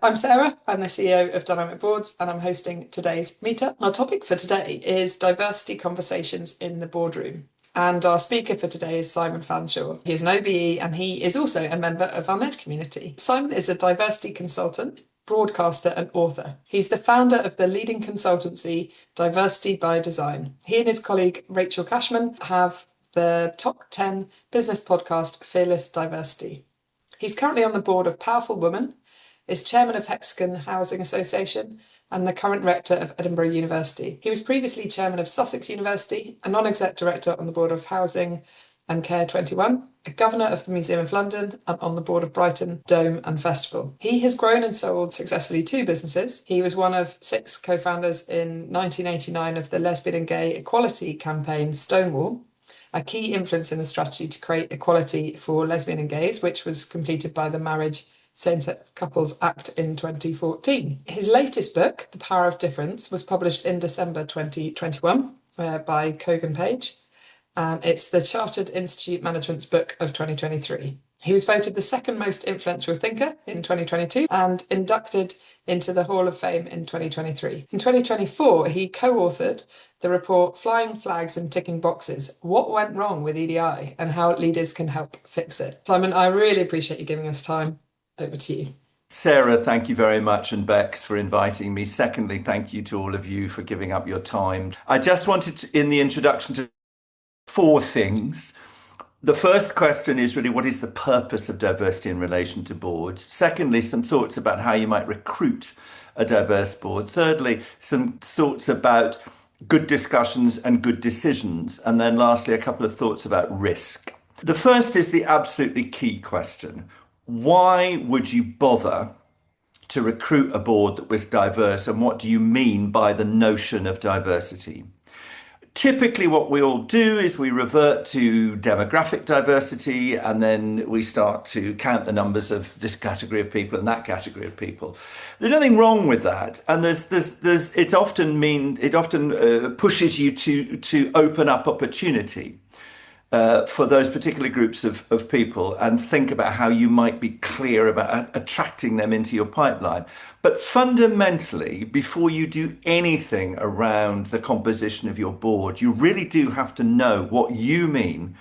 I'm Sarah, I'm the CEO of Dynamic Boards, and I'm hosting today's meetup. Our topic for today is diversity conversations in the boardroom. And our speaker for today is Simon Fanshawe. He is an OBE and he is also a member of our NED community. Simon is a diversity consultant, broadcaster and author. He's the founder of the leading consultancy Diversity by Design. He and his colleague Rachel Cashman have the top 10 business podcast Fearless Diversity. He's currently on the board of Powerful Woman, is chairman of Hexagon Housing Association and the current rector of Edinburgh University. He was previously chairman of Sussex University, a non-exec director on the board of Housing and Care 21, a governor of the Museum of London, and on the board of Brighton Dome and Festival. He has grown and sold successfully 2 businesses. He was one of 6 co-founders in 1989 of the lesbian and gay equality campaign Stonewall, a key influence in the strategy to create equality for lesbian and gays, which was completed by the Marriage Same-Sex Couples Act in 2014. His latest book, The Power of Difference, was published in December 2021 by Kogan Page, and it's the Chartered Institute Management's book of 2023. He was voted the second most influential thinker in 2022 and inducted into the Hall of Fame in 2023. In 2024, he co-authored the report Flying Flags and Ticking Boxes, What Went Wrong with EDI and How Leaders Can Help Fix It. Simon, I really appreciate you giving us time. Over to you. Sarah, thank you very much, and Bex for inviting me. Secondly, thank you to all of you for giving up your time. I just wanted to, in the introduction, to 4 things. The first question is really, what is the purpose of diversity in relation to boards? Secondly, some thoughts about how you might recruit a diverse board. Thirdly, some thoughts about good discussions and good decisions. And then lastly, a couple of thoughts about risk. The first is the absolutely key question. Why would you bother to recruit a board that was diverse, and what do you mean by the notion of diversity? Typically, what we all do is we revert to demographic diversity, and then we start to count the numbers of this category of people and that category of people. There's nothing wrong with that, and it often pushes you to open up opportunity for those particular groups of people, and think about how you might be clear about attracting them into your pipeline. But fundamentally, before you do anything around the composition of your board, you really do have to know what you mean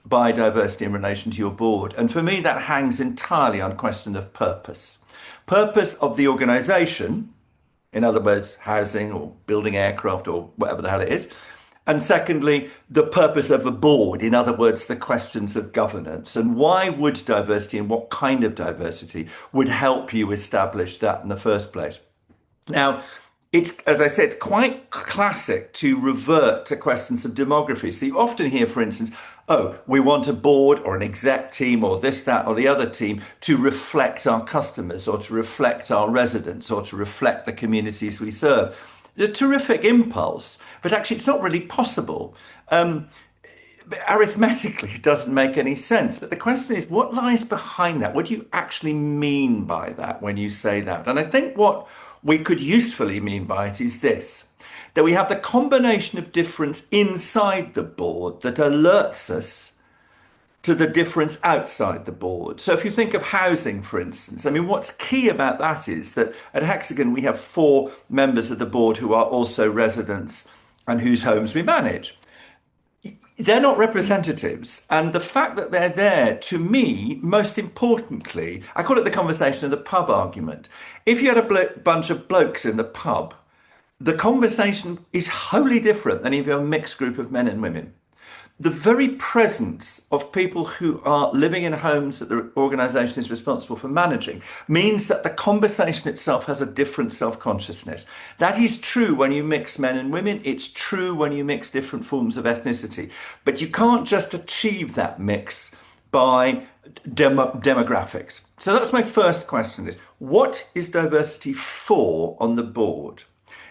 by diversity in relation to your board. And for me, that hangs entirely on question of purpose. Purpose of the organization, in other words, housing or building aircraft or whatever the hell it is. And secondly, the purpose of a board, in other words, the questions of governance. And why would diversity, and what kind of diversity would help you establish that in the first place? Now, it's, as I said, quite classic to revert to questions of demography. So you often hear, for instance, oh, we want a board or an exec team or this, that, or the other team to reflect our customers, or to reflect our residents, or to reflect the communities we serve. A terrific impulse, but actually it's not really possible. Arithmetically, it doesn't make any sense. But the question is, what lies behind that? What do you actually mean by that when you say that? And I think what we could usefully mean by it is this, that we have the combination of difference inside the board that alerts us to the difference outside the board. So if you think of housing, for instance, I mean, what's key about that is that at Hexagon, we have 4 members of the board who are also residents and whose homes we manage. They're not representatives. And the fact that they're there, to me, most importantly, I call it the conversation of the pub argument. If you had a bunch of blokes in the pub, the conversation is wholly different than if you have a mixed group of men and women. The very presence of people who are living in homes that the organisation is responsible for managing means that the conversation itself has a different self-consciousness. That is true when you mix men and women. It's true when you mix different forms of ethnicity. But you can't just achieve that mix by demographics. So that's my first question is, what is diversity for on the board?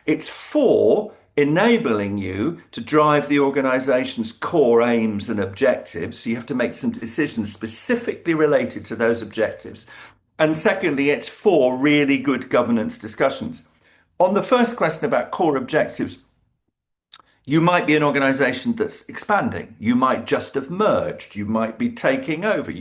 It's for enabling you to drive the organization's core aims and objectives. So you have to make some decisions specifically related to those objectives. And secondly, it's for really good governance discussions. On the first question about core objectives, You might be an organization that's expanding. You might just have merged. You might be taking over.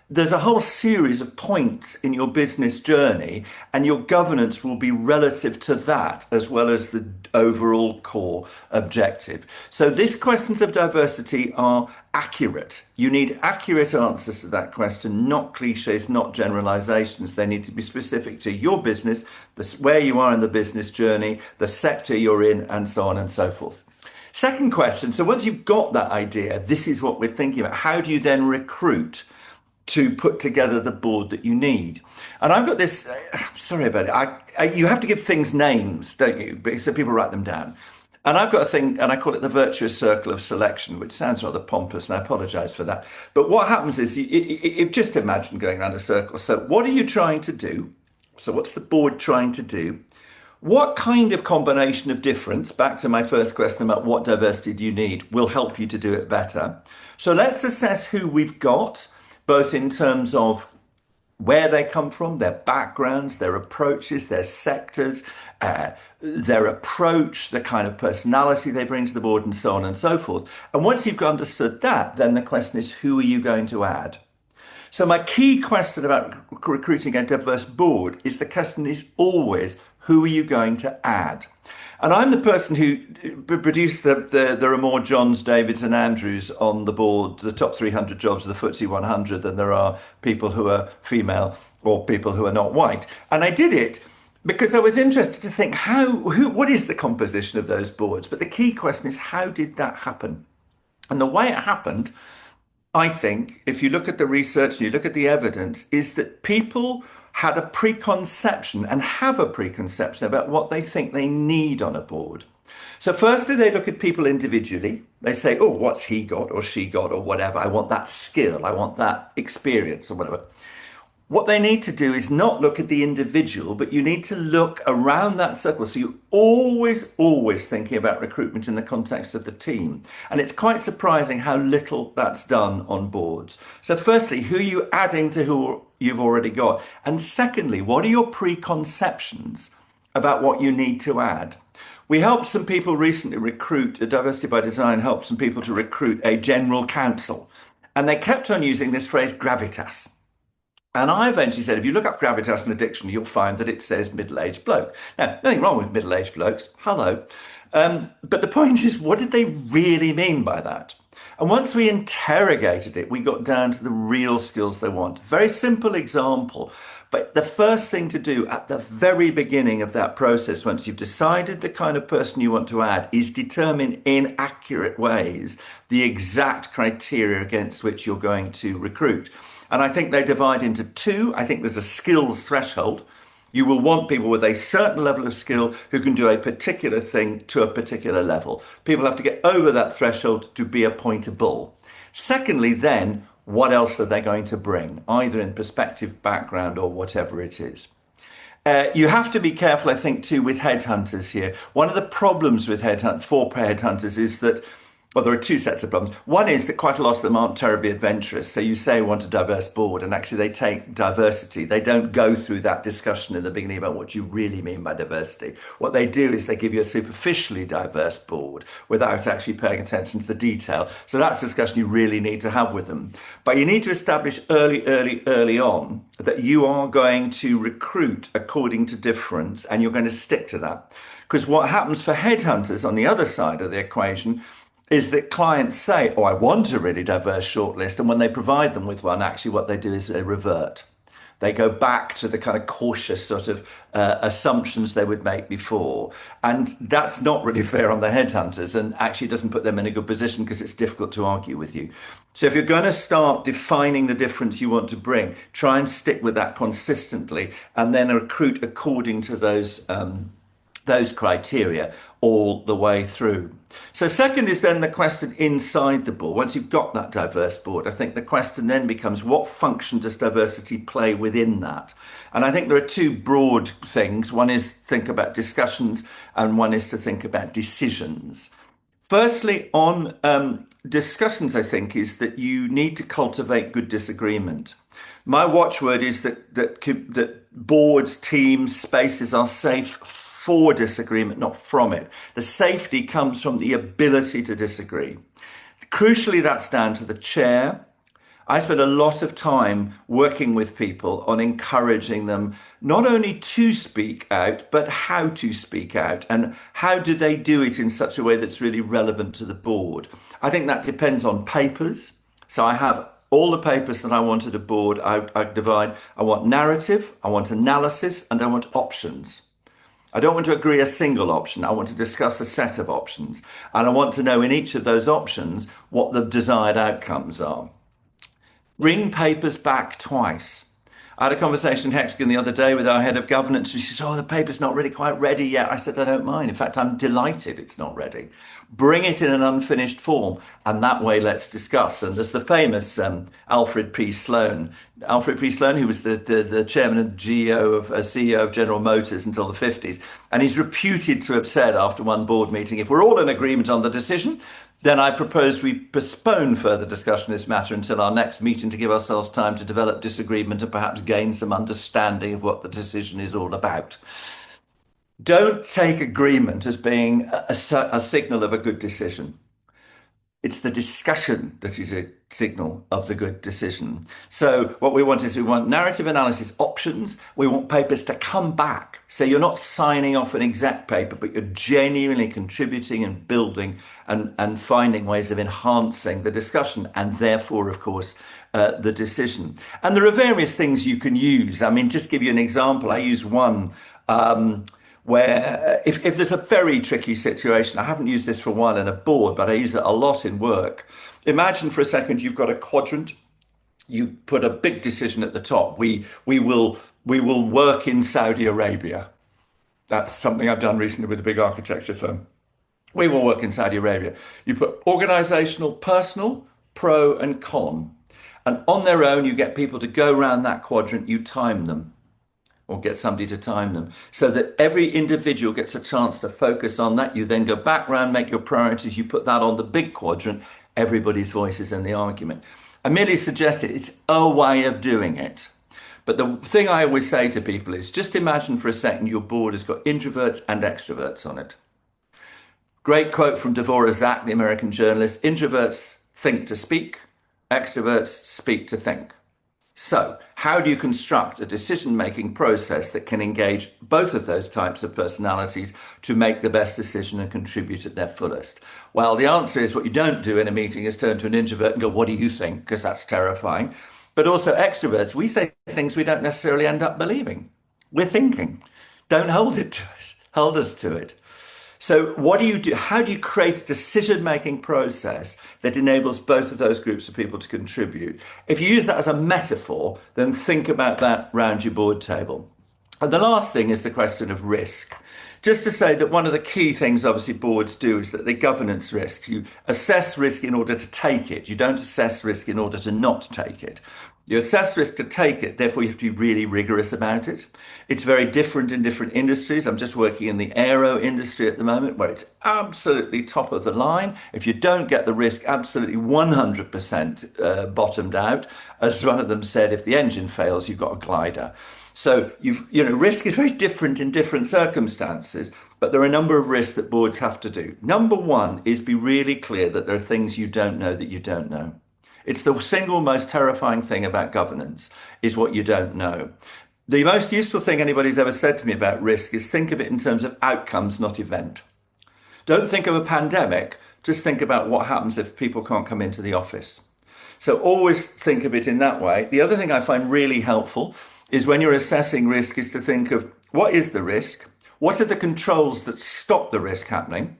There's a whole series of points in your business journey, and your governance will be relative to that as well as the overall core objective. So these questions of diversity are accurate. You need accurate answers to that question, not cliches, not generalizations. They need to be specific to your business, where you are in the business journey, the sector you're in, and so on and so forth. Second question. So once you've got that idea, this is what we're thinking about. How do you then recruit to put together the board that you need? And I've got this, sorry about it. You have to give things names, don't you? So people write them down. And I've got a thing, and I call it the virtuous circle of selection, which sounds rather pompous, and I apologize for that. But what happens is, you just imagine going around a circle. So what are you trying to do? So what's the board trying to do? What kind of combination of difference, back to my first question about what diversity do you need, will help you to do it better? So let's assess who we've got, both in terms of where they come from, their backgrounds, their approaches, their sectors, their approach, the kind of personality they bring to the board, and so on and so forth. And once you've understood that, then the question is, who are you going to add? So my key question about recruiting a diverse board is, the question is always, who are you going to add? And I'm the person who produced there are more Johns, Davids and Andrews on the board, the top 300 jobs of the FTSE 100, than there are people who are female or people who are not white. And I did it because I was interested to think what is the composition of those boards? But the key question is, how did that happen? And the way it happened, I think, if you look at the research and you look at the evidence, is that people had a preconception and have a preconception about what they think they need on a board. So firstly, they look at people individually. They say, oh, what's he got or she got or whatever? I want that skill. I want that experience or whatever. What they need to do is not look at the individual, but you need to look around that circle. So you're always thinking about recruitment in the context of the team. And it's quite surprising how little that's done on boards. So firstly, who are you adding to who you've already got? And secondly, what are your preconceptions about what you need to add? We helped some people recently recruit, Diversity by Design helped some people to recruit a general counsel. And they kept on using this phrase gravitas. And I eventually said, if you look up gravitas in the dictionary, you'll find that it says middle-aged bloke. Now, nothing wrong with middle-aged blokes. Hello. But the point is, what did they really mean by that? And once we interrogated it, we got down to the real skills they want. Very simple example. But the first thing to do at the very beginning of that process, once you've decided the kind of person you want to add, is determine in accurate ways the exact criteria against which you're going to recruit. And I think they divide into two. I think there's a skills threshold. You will want people with a certain level of skill who can do a particular thing to a particular level. People have to get over that threshold to be appointable. Secondly, then, what else are they going to bring, either in perspective, background, or whatever it is? You have to be careful, I think, too, with headhunters here. One of the problems with headhunters is that, well, there are two sets of problems. One is that quite a lot of them aren't terribly adventurous. So you say you want a diverse board, and actually they take diversity. They don't go through that discussion in the beginning about what you really mean by diversity. What they do is they give you a superficially diverse board without actually paying attention to the detail. So that's a discussion you really need to have with them. But you need to establish early on that you are going to recruit according to difference, and you're going to stick to that. Because what happens for headhunters on the other side of the equation is that clients say, oh, I want a really diverse shortlist. And when they provide them with one, actually what they do is they revert. They go back to the kind of cautious sort of assumptions they would make before. And that's not really fair on the headhunters, and actually doesn't put them in a good position because it's difficult to argue with you. So if you're going to start defining the difference you want to bring, try and stick with that consistently, and then recruit according to those criteria all the way through. So second is then the question inside the board. Once you've got that diverse board, I think the question then becomes, what function does diversity play within that? And I think there are two broad things. One is think about discussions, and one is to think about decisions. Firstly, on discussions, I think, is that you need to cultivate good disagreement. My watchword is that boards, teams, spaces are safe for disagreement, not from it. The safety comes from the ability to disagree. Crucially, that's down to the chair. I spend a lot of time working with people on encouraging them not only to speak out, but how to speak out and how do they do it in such a way that's really relevant to the board. I think that depends on papers. So I have all the papers that I want at a board. I divide. I want narrative, I want analysis, and I want options. I don't want to agree a single option. I want to discuss a set of options. And I want to know in each of those options what the desired outcomes are. Bring papers back twice. I had a conversation in Hexagon the other day with our head of governance. She says, oh, the paper's not really quite ready yet. I said, I don't mind. In fact, I'm delighted it's not ready. Bring it in an unfinished form. And that way, let's discuss. And there's the famous Alfred P. Sloan. Alfred P. Sloan, who was the chairman and CEO of General Motors until the 50s. And he's reputed to have said after one board meeting, if we're all in agreement on the decision, then I propose we postpone further discussion of this matter until our next meeting to give ourselves time to develop disagreement and perhaps gain some understanding of what the decision is all about. Don't take agreement as being a signal of a good decision. It's the discussion that is a signal of the good decision. So what we want is we want narrative analysis options. We want papers to come back. So you're not signing off an exec paper, but you're genuinely contributing and building and finding ways of enhancing the discussion and therefore, of course, the decision. And there are various things you can use. I mean, just give you an example. I use one where if there's a very tricky situation, I haven't used this for a while in a board, but I use it a lot in work. Imagine for a second you've got a quadrant. You put a big decision at the top. We will work in Saudi Arabia. That's something I've done recently with a big architecture firm. We will work in Saudi Arabia. You put organizational, personal, pro and con. And on their own, you get people to go around that quadrant, you time them. Or get somebody to time them so that every individual gets a chance to focus on that. You then go back round, make your priorities, you put that on the big quadrant, everybody's voice is in the argument. I merely suggested it's a way of doing it. But the thing I always say to people is just imagine for a second your board has got introverts and extroverts on it. Great quote from Devorah Zak, the American journalist, introverts think to speak, extroverts speak to think. So how do you construct a decision-making process that can engage both of those types of personalities to make the best decision and contribute at their fullest? Well, the answer is what you don't do in a meeting is turn to an introvert and go, what do you think? Because that's terrifying. But also extroverts, we say things we don't necessarily end up believing. We're thinking. Don't hold it to us. Hold us to it. So what do you do? How do you create a decision-making process that enables both of those groups of people to contribute? If you use that as a metaphor, then think about that round your board table. And the last thing is the question of risk. Just to say that one of the key things obviously boards do is that they governance risk. You assess risk in order to take it. You don't assess risk in order to not take it. You assess risk to take it, therefore you have to be really rigorous about it. It's very different in different industries. I'm just working in the aero industry at the moment where it's absolutely top of the line. If you don't get the risk absolutely 100% bottomed out, as one of them said, if the engine fails, you've got a glider. So risk is very different in different circumstances, but there are a number of risks that boards have to do. Number one is be really clear that there are things you don't know that you don't know. It's the single most terrifying thing about governance is what you don't know. The most useful thing anybody's ever said to me about risk is think of it in terms of outcomes, not event. Don't think of a pandemic, just think about what happens if people can't come into the office. So always think of it in that way. The other thing I find really helpful is when you're assessing risk is to think of what is the risk, what are the controls that stop the risk happening,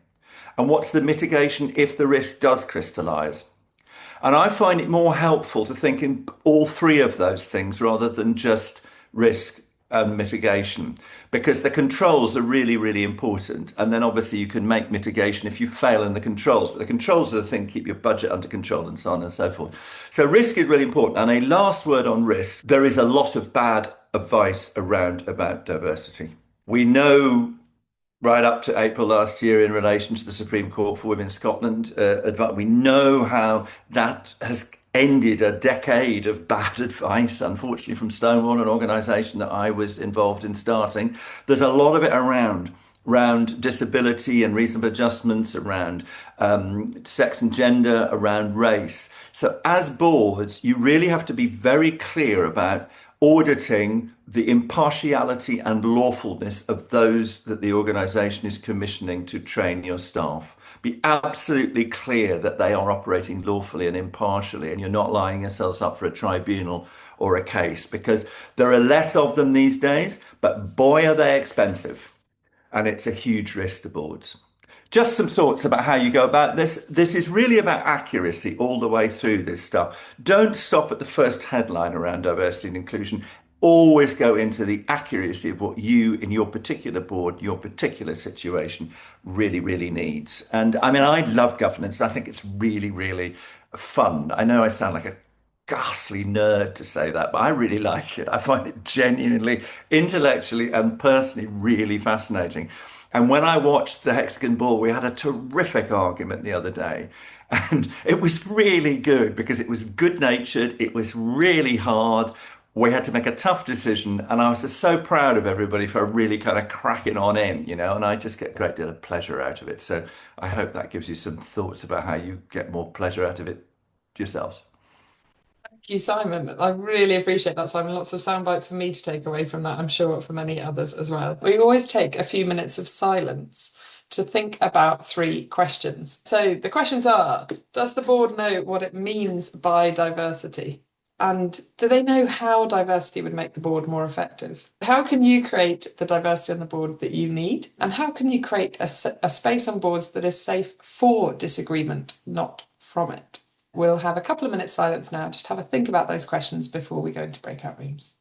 and what's the mitigation if the risk does crystallize. And I find it more helpful to think in all three of those things rather than just risk and mitigation, because the controls are really, really important. And then obviously you can make mitigation if you fail in the controls, but the controls are the thing, keep your budget under control and so on and so forth. So risk is really important. And a last word on risk, there is a lot of bad advice around about diversity. We know right up to April last year in relation to the Supreme Court for Women in Scotland, we know how that has ended a decade of bad advice, unfortunately, from Stonewall, an organisation that I was involved in starting. There's a lot of it around disability and reasonable adjustments, around sex and gender, around race. So as boards, you really have to be very clear about auditing the impartiality and lawfulness of those that the organisation is commissioning to train your staff. Be absolutely clear that they are operating lawfully and impartially, and you're not lining yourselves up for a tribunal or a case, because there are less of them these days, but boy, are they expensive. And it's a huge risk to boards. Just some thoughts about how you go about this. This is really about accuracy all the way through this stuff. Don't stop at the first headline around diversity and inclusion. Always go into the accuracy of what you, in your particular board, your particular situation, really, really needs. And I mean, I love governance. I think it's really, really fun. I know I sound like a ghastly nerd to say that, but I really like it. I find it genuinely, intellectually, and personally really fascinating. And when I watched the Hexagon ball, we had a terrific argument the other day. And it was really good because it was good natured, it was really hard. We had to make a tough decision, and I was just so proud of everybody for really kind of cracking on in, and I just get a great deal of pleasure out of it. So I hope that gives you some thoughts about how you get more pleasure out of it yourselves. Thank you, Simon. I really appreciate that, Simon. Lots of sound bites for me to take away from that, I'm sure for many others as well. We always take a few minutes of silence to think about three questions. So the questions are, does the board know what it means by diversity? And do they know how diversity would make the board more effective? How can you create the diversity on the board that you need? And how can you create a space on boards that is safe for disagreement, not from it? We'll have a couple of minutes silence now, just have a think about those questions before we go into breakout rooms.